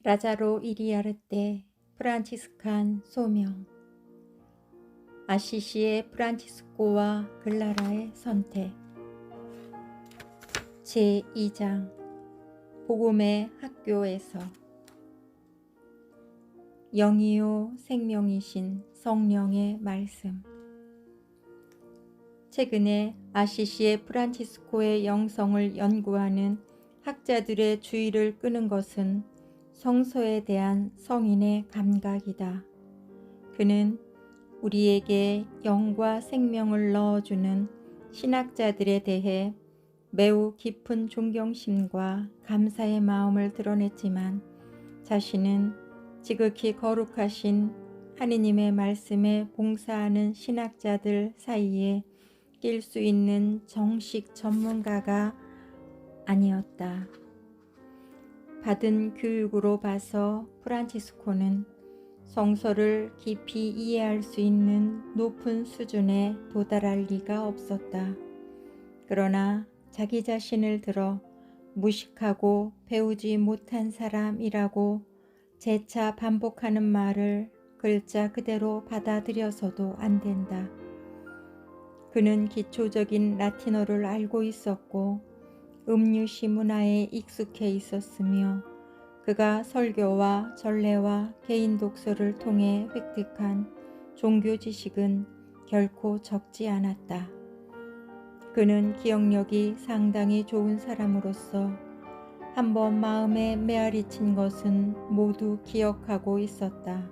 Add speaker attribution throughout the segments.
Speaker 1: 라자로 이리아르테 프란치스칸 소명. 아시시의 프란치스코와 글라라의 선택. 제2장 복음의 학교에서. 영이요 생명이신 성령의 말씀. 최근에 아시시의 프란치스코의 영성을 연구하는 학자들의 주의를 끄는 것은 성서에 대한 성인의 감각이다. 그는 우리에게 영과 생명을 넣어주는 신학자들에 대해 매우 깊은 존경심과 감사의 마음을 드러냈지만, 자신은 지극히 거룩하신 하느님의 말씀에 봉사하는 신학자들 사이에 낄 수 있는 정식 전문가가 아니었다. 받은 교육으로 봐서 프란치스코는 성서를 깊이 이해할 수 있는 높은 수준에 도달할 리가 없었다. 그러나 자기 자신을 들어 무식하고 배우지 못한 사람이라고 재차 반복하는 말을 글자 그대로 받아들여서도 안 된다. 그는 기초적인 라틴어를 알고 있었고 음유시 문화에 익숙해 있었으며, 그가 설교와 전례와 개인 독서를 통해 획득한 종교 지식은 결코 적지 않았다. 그는 기억력이 상당히 좋은 사람으로서 한번 마음에 메아리친 것은 모두 기억하고 있었다.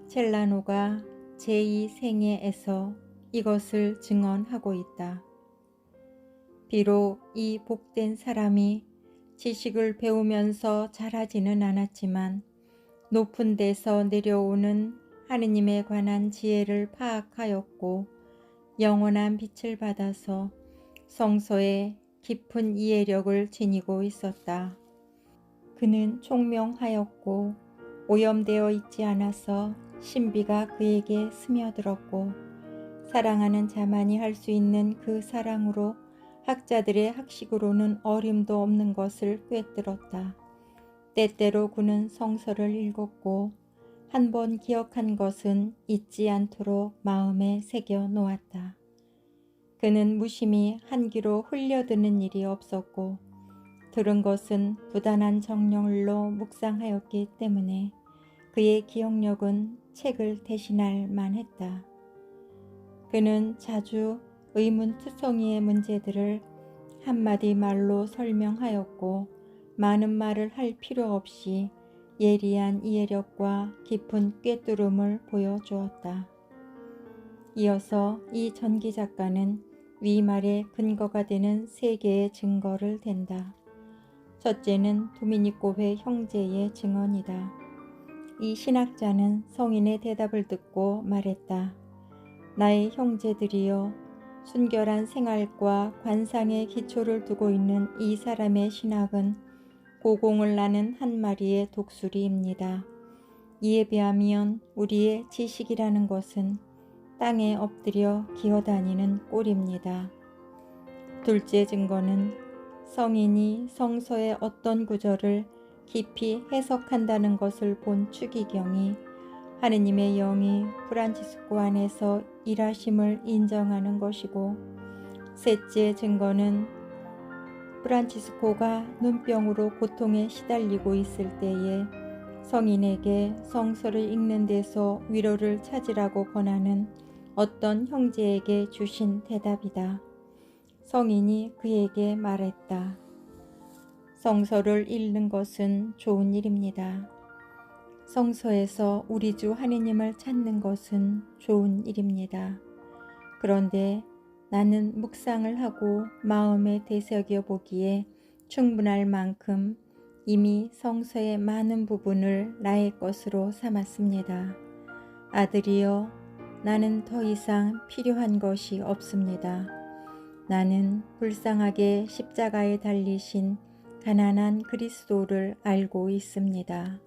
Speaker 1: 첼라노가 제2생애에서 이것을 증언하고 있다. 비록 이 복된 사람이 지식을 배우면서 자라지는 않았지만 높은 데서 내려오는 하느님에 관한 지혜를 파악하였고 영원한 빛을 받아서 성서의 깊은 이해력을 지니고 있었다. 그는 총명하였고 오염되어 있지 않아서 신비가 그에게 스며들었고, 사랑하는 자만이 할 수 있는 그 사랑으로 학자들의 학식으로는 어림도 없는 것을 꿰뚫었다. 때때로 그는 성서를 읽었고 한 번 기억한 것은 잊지 않도록 마음에 새겨 놓았다. 그는 무심히 한 귀로 흘려드는 일이 없었고 들은 것은 부단한 정열로 묵상하였기 때문에 그의 기억력은 책을 대신할 만했다. 그는 자주 의문투성이의 문제들을 한마디 말로 설명하였고 많은 말을 할 필요 없이 예리한 이해력과 깊은 꿰뚫음을 보여주었다. 이어서 이 전기 작가는 위 말의 근거가 되는 세 개의 증거를 댄다. 첫째는 도미니코회 형제의 증언이다. 이 신학자는 성인의 대답을 듣고 말했다. 나의 형제들이여, 순결한 생활과 관상의 기초를 두고 있는 이 사람의 신학은 고공을 나는 한 마리의 독수리입니다. 이에 비하면 우리의 지식이라는 것은 땅에 엎드려 기어다니는 꼴입니다. 둘째 증거는 성인이 성서의 어떤 구절을 깊이 해석한다는 것을 본 추기경이 하느님의 영이 프란치스코 안에서 일하심을 인정하는 것이고, 셋째 증거는 프란치스코가 눈병으로 고통에 시달리고 있을 때에 성인에게 성서를 읽는 데서 위로를 찾으라고 권하는 어떤 형제에게 주신 대답이다. 성인이 그에게 말했다. 성서를 읽는 것은 좋은 일입니다. 성서에서 우리 주 하느님을 찾는 것은 좋은 일입니다. 그런데 나는 묵상을 하고 마음에 되새겨 보기에 충분할 만큼 이미 성서의 많은 부분을 나의 것으로 삼았습니다. 아들이여, 나는 더 이상 필요한 것이 없습니다. 나는 불쌍하게 십자가에 달리신 가난한 그리스도를 알고 있습니다.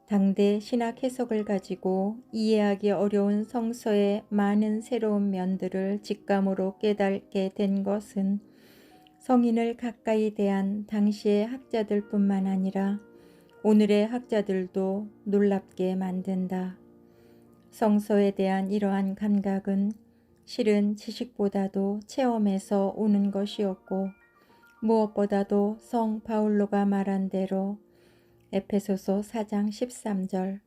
Speaker 1: 당대 신학 해석을 가지고 이해하기 어려운 성서의 많은 새로운 면들을 직감으로 깨닫게 된 것은 성인을 가까이 대한 당시의 학자들뿐만 아니라 오늘의 학자들도 놀랍게 만든다. 성서에 대한 이러한 감각은 실은 지식보다도 체험에서 오는 것이었고, 무엇보다도 성 바울로가 말한 대로 에베소서 4장 13절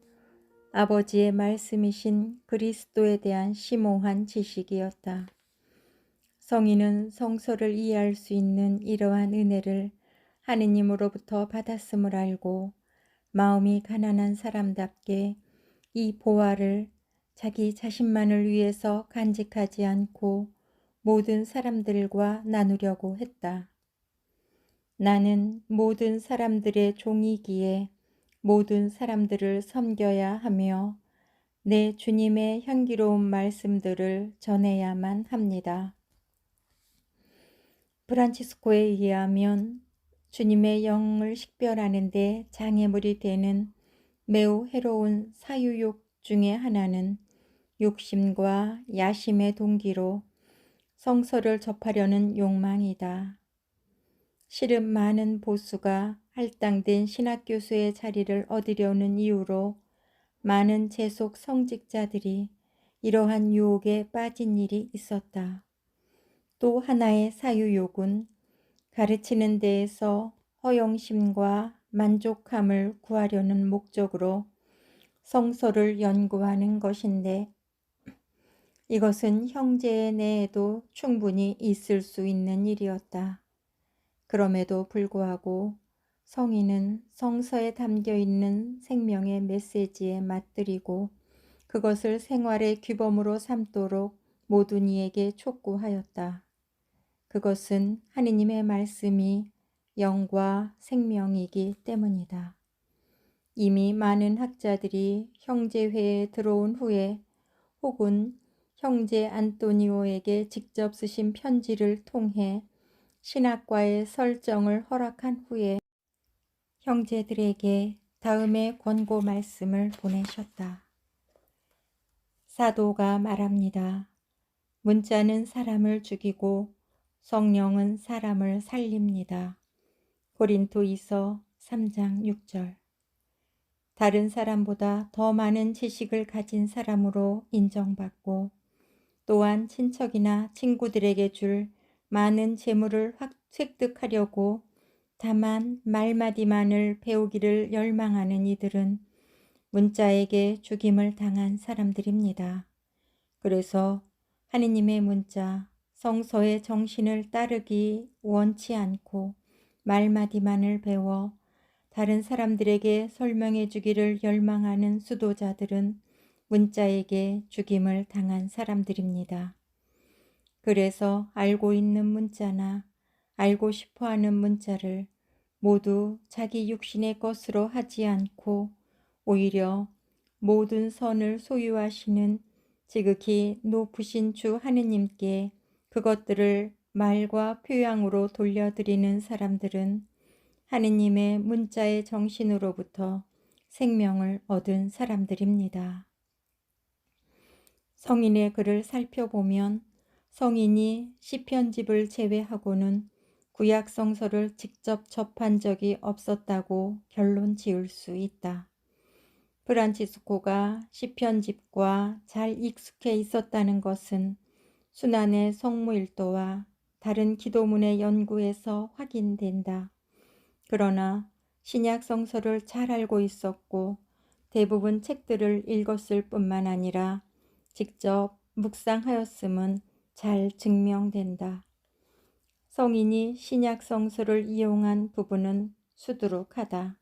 Speaker 1: 아버지의 말씀이신 그리스도에 대한 심오한 지식이었다. 성인은 성서를 이해할 수 있는 이러한 은혜를 하느님으로부터 받았음을 알고 마음이 가난한 사람답게 이 보화를 자기 자신만을 위해서 간직하지 않고 모든 사람들과 나누려고 했다. 나는 모든 사람들의 종이기에 모든 사람들을 섬겨야 하며 내 주님의 향기로운 말씀들을 전해야만 합니다. 프란치스코에 의하면 주님의 영을 식별하는 데 장애물이 되는 매우 해로운 사유욕 중에 하나는 욕심과 야심의 동기로 성서를 접하려는 욕망이다. 실은 많은 보수가 할당된 신학교수의 자리를 얻으려는 이유로 많은 재속 성직자들이 이러한 유혹에 빠진 일이 있었다. 또 하나의 사유욕은 가르치는 데에서 허영심과 만족함을 구하려는 목적으로 성서를 연구하는 것인데, 이것은 형제 내에도 충분히 있을 수 있는 일이었다. 그럼에도 불구하고 성인은 성서에 담겨있는 생명의 메시지에 맞들이고 그것을 생활의 규범으로 삼도록 모든 이에게 촉구하였다. 그것은 하느님의 말씀이 영과 생명이기 때문이다. 이미 많은 학자들이 형제회에 들어온 후에 혹은 형제 안토니오에게 직접 쓰신 편지를 통해 신학과의 설정을 허락한 후에 형제들에게 다음의 권고 말씀을 보내셨다. 사도가 말합니다. 문자는 사람을 죽이고 성령은 사람을 살립니다. 고린토이서 3장 6절. 다른 사람보다 더 많은 지식을 가진 사람으로 인정받고 또한 친척이나 친구들에게 줄 많은 재물을 획득하려고 다만 말마디만을 배우기를 열망하는 이들은 문자에게 죽임을 당한 사람들입니다. 그래서 하느님의 문자, 성서의 정신을 따르기 원치 않고 말마디만을 배워 다른 사람들에게 설명해 주기를 열망하는 수도자들은 문자에게 죽임을 당한 사람들입니다. 그래서 알고 있는 문자나 알고 싶어하는 문자를 모두 자기 육신의 것으로 하지 않고 오히려 모든 선을 소유하시는 지극히 높으신 주 하느님께 그것들을 말과 표양으로 돌려드리는 사람들은 하느님의 문자의 정신으로부터 생명을 얻은 사람들입니다. 성인의 글을 살펴보면 성인이 시편집을 제외하고는 구약 성서를 직접 접한 적이 없었다고 결론 지을 수 있다. 프란치스코가 시편집과 잘 익숙해 있었다는 것은 순환의 성무일도와 다른 기도문의 연구에서 확인된다. 그러나 신약 성서를 잘 알고 있었고 대부분 책들을 읽었을 뿐만 아니라 직접 묵상하였음은 잘 증명된다. 성인이 신약 성서를 이용한 부분은 수두룩하다.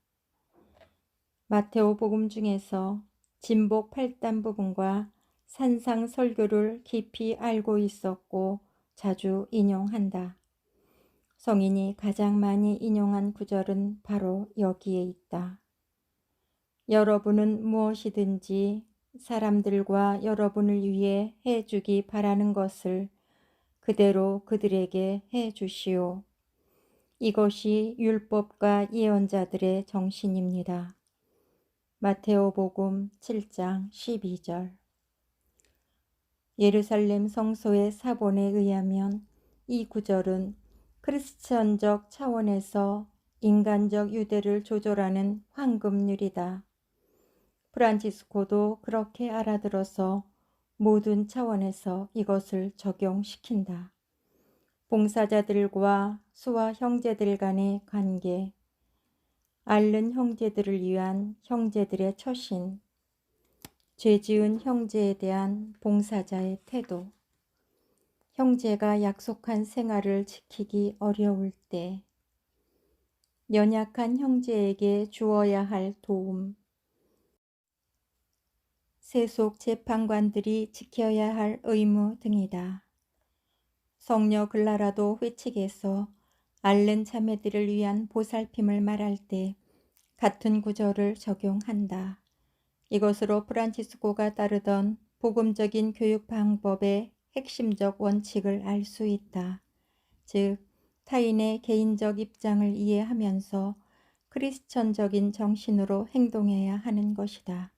Speaker 1: 마테오 복음 중에서 진복 8단 부분과 산상 설교를 깊이 알고 있었고 자주 인용한다. 성인이 가장 많이 인용한 구절은 바로 여기에 있다. 여러분은 무엇이든지 사람들과 여러분을 위해 해주기 바라는 것을 그대로 그들에게 해주시오. 이것이 율법과 예언자들의 정신입니다. 마테오복음 7장 12절. 예루살렘 성소의 사본에 의하면 이 구절은 크리스천적 차원에서 인간적 유대를 조절하는 황금률이다. 프란치스코도 그렇게 알아들어서 모든 차원에서 이것을 적용시킨다. 봉사자들과 수와 형제들 간의 관계, 앓는 형제들을 위한 형제들의 처신, 죄지은 형제에 대한 봉사자의 태도, 형제가 약속한 생활을 지키기 어려울 때, 연약한 형제에게 주어야 할 도움, 세속 재판관들이 지켜야 할 의무 등이다. 성녀 글라라도 회칙에서 앓는 자매들을 위한 보살핌을 말할 때 같은 구절을 적용한다. 이것으로 프란치스코가 따르던 복음적인 교육 방법의 핵심적 원칙을 알 수 있다. 즉, 타인의 개인적 입장을 이해하면서 크리스천적인 정신으로 행동해야 하는 것이다.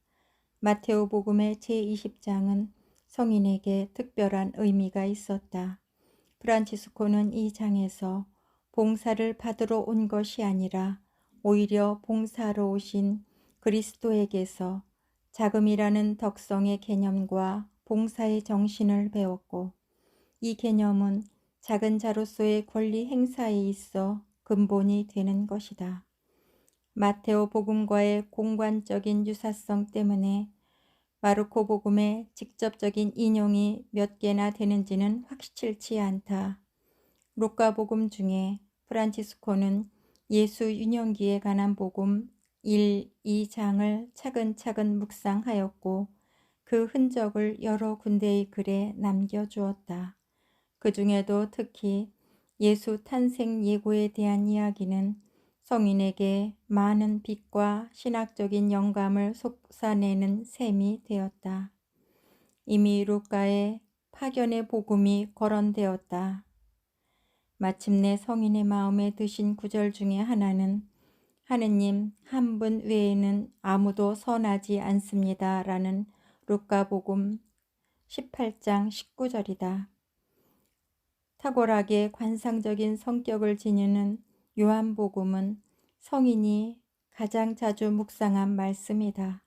Speaker 1: 마테오 복음의 제20장은 성인에게 특별한 의미가 있었다. 프란치스코는 이 장에서 봉사를 받으러 온 것이 아니라 오히려 봉사로 오신 그리스도에게서 자금이라는 덕성의 개념과 봉사의 정신을 배웠고, 이 개념은 작은 자로서의 권리 행사에 있어 근본이 되는 것이다. 마테오 복음과의 공관적인 유사성 때문에 마르코 복음의 직접적인 인용이 몇 개나 되는지는 확실치 않다. 루카 복음 중에 프란치스코는 예수 유년기에 관한 복음 1, 2장을 차근차근 묵상하였고 그 흔적을 여러 군데의 글에 남겨주었다. 그 중에도 특히 예수 탄생 예고에 대한 이야기는 성인에게 많은 빛과 신학적인 영감을 솟아내는 셈이 되었다. 이미 루카의 파견의 복음이 거론되었다. 마침내 성인의 마음에 드신 구절 중에 하나는 하느님 한 분 외에는 아무도 선하지 않습니다. 라는 루카복음 18장 19절이다. 탁월하게 관상적인 성격을 지니는 요한복음은 성인이 가장 자주 묵상한 말씀이다.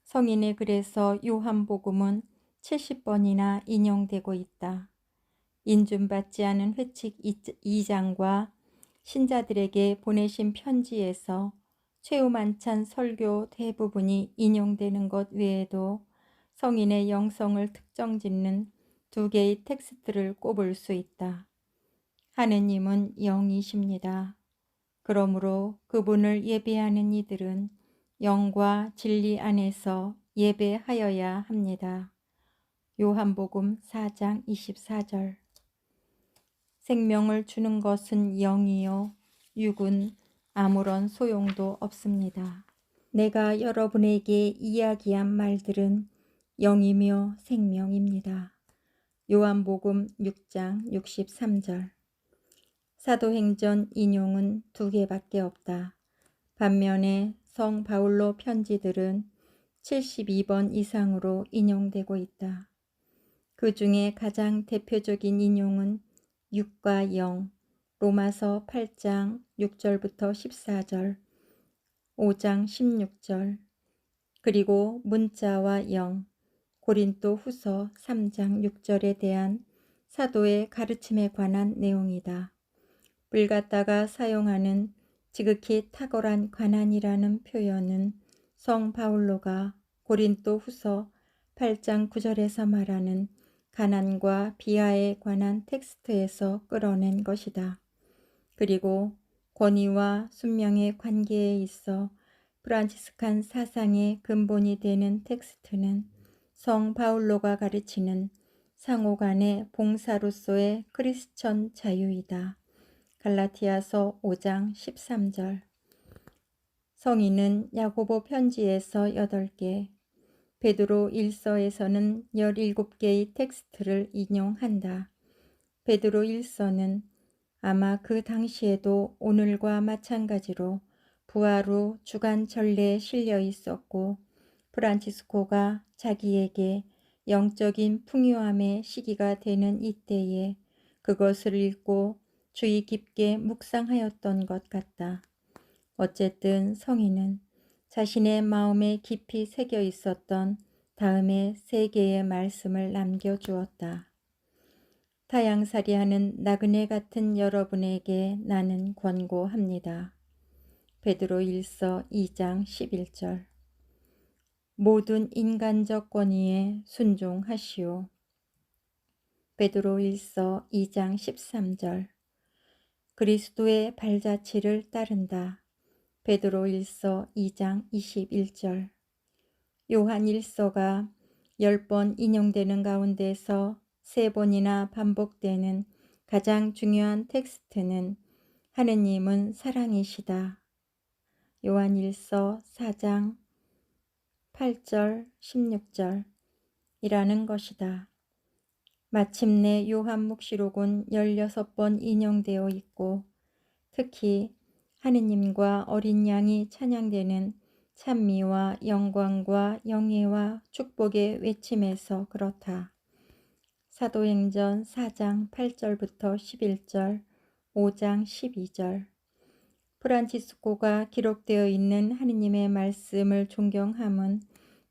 Speaker 1: 성인의 글에서 요한복음은 70번이나 인용되고 있다. 인준받지 않은 회칙 2장과 신자들에게 보내신 편지에서 최후만찬 설교 대부분이 인용되는 것 외에도 성인의 영성을 특정짓는 두 개의 텍스트를 꼽을 수 있다. 하느님은 영이십니다. 그러므로 그분을 예배하는 이들은 영과 진리 안에서 예배하여야 합니다. 요한복음 4장 24절. 생명을 주는 것은 영이요 육은 아무런 소용도 없습니다. 내가 여러분에게 이야기한 말들은 영이며 생명입니다. 요한복음 6장 63절. 사도행전 인용은 2개밖에 없다. 반면에 성 바울로 편지들은 72번 이상으로 인용되고 있다. 그 중에 가장 대표적인 인용은 6과 0, 로마서 8장 6절부터 14절, 5장 16절, 그리고 문자와 영, 고린도 후서 3장 6절에 대한 사도의 가르침에 관한 내용이다. 불같다가 사용하는 지극히 탁월한 관한이라는 표현은 성 바울로가 고린도 후서 8장 9절에서 말하는 가난과 비하에 관한 텍스트에서 끌어낸 것이다. 그리고 권위와 순명의 관계에 있어 프란치스칸 사상의 근본이 되는 텍스트는 성 바울로가 가르치는 상호간의 봉사로서의 크리스천 자유이다. 갈라티아서 5장 13절. 성인은 야고보 편지에서 8개, 베드로 1서에서는 17개의 텍스트를 인용한다. 베드로 1서는 아마 그 당시에도 오늘과 마찬가지로 부활 후 주간 전례에 실려 있었고 프란치스코가 자기에게 영적인 풍요함의 시기가 되는 이때에 그것을 읽고 주의 깊게 묵상하였던 것 같다. 어쨌든 성인은 자신의 마음에 깊이 새겨 있었던 다음의 세 개의 말씀을 남겨주었다. 타양살이하는 나그네 같은 여러분에게 나는 권고합니다. 베드로 1서 2장 11절. 모든 인간적 권위에 순종하시오. 베드로 1서 2장 13절. 그리스도의 발자취를 따른다. 베드로 1서 2장 21절. 요한 1서가 10번 인용되는 가운데서 3번이나 반복되는 가장 중요한 텍스트는 하느님은 사랑이시다. 요한 1서 4장 8절 16절 이라는 것이다. 마침내 요한묵시록은 16번 인용되어 있고 특히 하느님과 어린 양이 찬양되는 찬미와 영광과 영예와 축복의 외침에서 그렇다. 사도행전 4장 8절부터 11절, 5장 12절. 프란치스코가 기록되어 있는 하느님의 말씀을 존경함은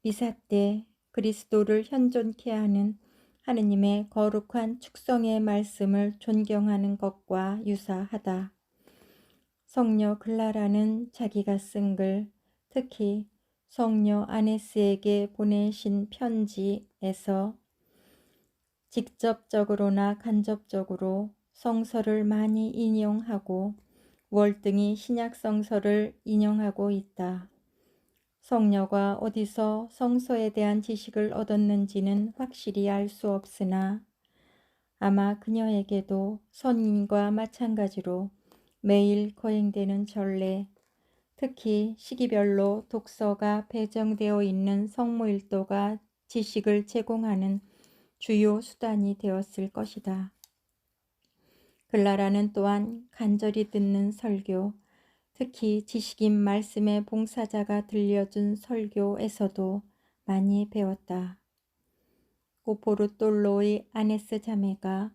Speaker 1: 미사 때 그리스도를 현존케 하는 하느님의 거룩한 축성의 말씀을 존경하는 것과 유사하다. 성녀 글라라는 자기가 쓴 글, 특히 성녀 아네스에게 보내신 편지에서 직접적으로나 간접적으로 성서를 많이 인용하고 월등히 신약 성서를 인용하고 있다. 성녀가 어디서 성서에 대한 지식을 얻었는지는 확실히 알 수 없으나 아마 그녀에게도 성인과 마찬가지로 매일 거행되는 전례, 특히 시기별로 독서가 배정되어 있는 성모일도가 지식을 제공하는 주요 수단이 되었을 것이다. 글라라는 또한 간절히 듣는 설교, 특히 지식인 말씀의 봉사자가 들려준 설교에서도 많이 배웠다. 고포르톨로의 아네스 자매가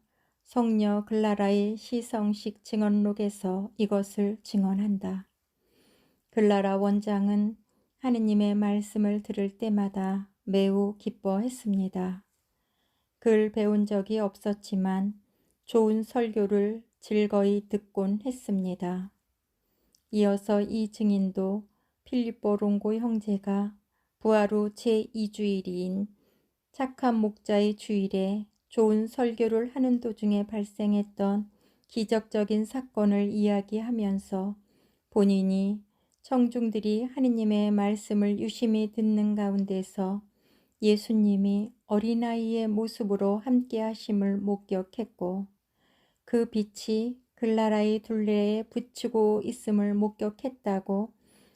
Speaker 1: 성녀 글라라의 시성식 증언록에서 이것을 증언한다. 글라라 원장은 하느님의 말씀을 들을 때마다 매우 기뻐했습니다. 글 배운 적이 없었지만 좋은 설교를 즐거이 듣곤 했습니다. 이어서 이 증인도 필리포 롱고 형제가 부활 후 제2주일인 착한 목자의 주일에 좋은 설교를 하는 도중에 발생했던 기적적인 사건을 이야기하면서 본인이 청중들이 하느님의 말씀을 유심히 듣는 가운데서 예수님이 어린아이의 모습으로 함께 하심을 목격했고 그 빛이 글라라의 둘레에 비추고 있음을 목격했다고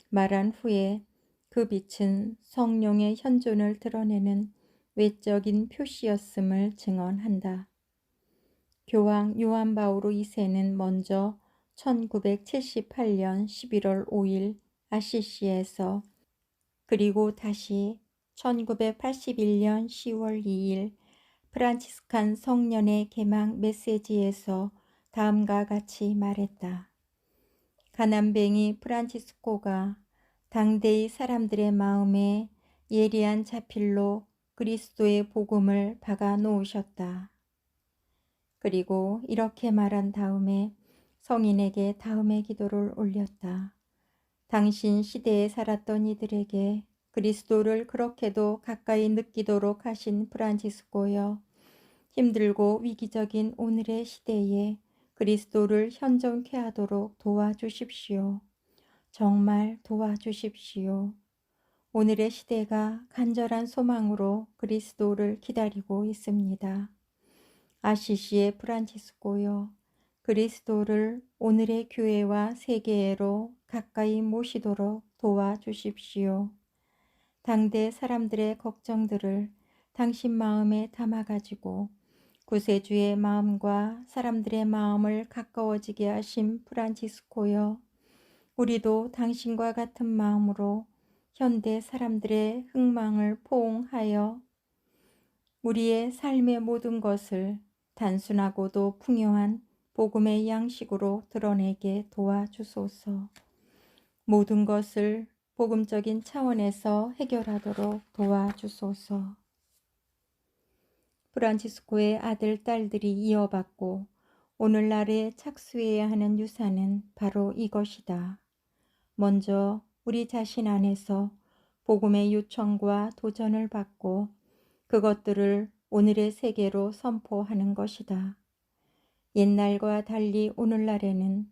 Speaker 1: 말한 후에 그 빛은 성령의 현존을 드러내는 외적인 표시였음을 증언한다. 교황 요한 바오로 2세는 먼저 1978년 11월 5일 아시시에서 그리고 다시 1981년 10월 2일 프란치스칸 성년의 개막 메시지에서 다음과 같이 말했다. 가난뱅이 프란치스코가 당대의 사람들의 마음에 예리한 자필로 그리스도의 복음을 박아 놓으셨다. 그리고 이렇게 말한 다음에 성인에게 다음의 기도를 올렸다. 당신 시대에 살았던 이들에게 그리스도를 그렇게도 가까이 느끼도록 하신 프란치스코여, 힘들고 위기적인 오늘의 시대에 그리스도를 현존케 하도록 도와주십시오. 정말 도와주십시오. 오늘의 시대가 간절한 소망으로 그리스도를 기다리고 있습니다. 아시시의 프란치스코여, 그리스도를 오늘의 교회와 세계로 가까이 모시도록 도와주십시오. 당대 사람들의 걱정들을 당신 마음에 담아가지고 구세주의 마음과 사람들의 마음을 가까워지게 하신 프란치스코여, 우리도 당신과 같은 마음으로 현대 사람들의 흥망을 포옹하여 우리의 삶의 모든 것을 단순하고도 풍요한 복음의 양식으로 드러내게 도와주소서. 모든 것을 복음적인 차원에서 해결하도록 도와주소서. 프란치스코의 아들, 딸들이 이어받고 오늘날에 착수해야 하는 유산은 바로 이것이다. 먼저 우리 자신 안에서 복음의 요청과 도전을 받고 그것들을 오늘의 세계로 선포하는 것이다. 옛날과 달리 오늘날에는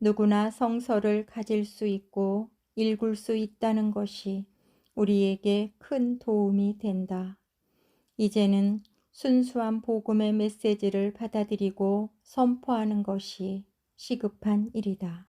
Speaker 1: 누구나 성서를 가질 수 있고 읽을 수 있다는 것이 우리에게 큰 도움이 된다. 이제는 순수한 복음의 메시지를 받아들이고 선포하는 것이 시급한 일이다.